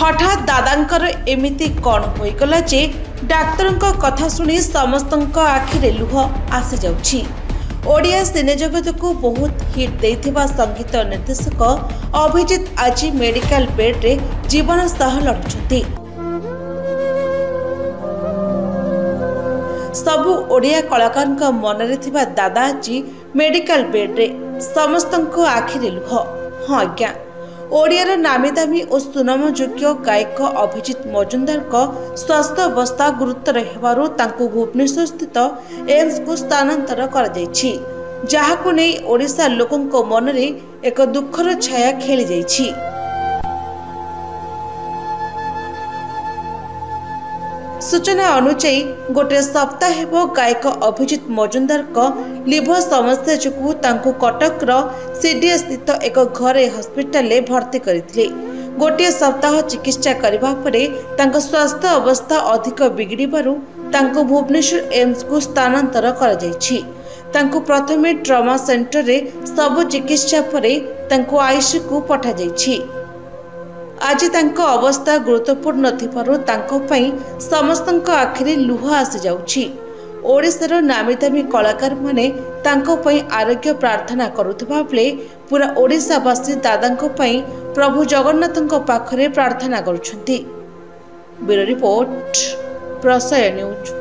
हठात दादांकर एमिति कौन होइगला जे डाक्तरଙ୍କ कथा सुनी समस्तଙ୍କ आखिरे लुह आसी जाउछि। ओडिया सिने जगत को बहुत हिट देथिबा संगीत निर्देशक अभिजीत आज मेडिकल बेड रे जीवन सह लड़ुछंती। सबु ओडिया कलाकार मन रे थिबा दादा आज मेडिकल बेड रे समस्तଙ୍କ आखिरे लुह। हाँ आज्ञा, ओडियार नामी दामी और सुनामयोग्य गायक अभिजीत मजुमदार स्वास्थ्य अवस्था गुरुतर हेबारु तांको भुवनेश्वर स्थित एम्स को स्थानांतर करा जायछि, जाहाकु नै ओडिशा लोकंको मनरे एक दुखर छाया खेली जायछि। सूचना अनुसार गोटे सप्ताह हेबो गायक अभिजीत मजुमदार लिभर समस्या जोगु तांको कटकर सीडीएस स्थित एक घरे हॉस्पिटल भर्ती करथिले। गोटे सप्ताह चिकित्सा करबा परे तांको स्वास्थ्य अवस्था अधिक बिगड़िबारु तांको भुवनेश्वर एम्स को स्थानांतर करा जायछि। तांको प्रथमे ट्रॉमा सेंटर रे सब चिकित्सा परे तांको आईसीयू को पठा जायछि। आज तांको अवस्था गुरुत्वपूर्ण थिबारु तांको पई समस्तଙ୍କ आखिरे लुह आसी जाउछि। ओडिशार नामी दामी कलाकार माने तांको पई आरोग्य प्रार्थना करुथबा बेले पूरा ओडिशावासी दादांको पई प्रभु जगन्नाथଙ୍କ पाखरे प्रार्थना करुछंती। ब्यूरो रिपोर्ट, प्रसय न्यूज।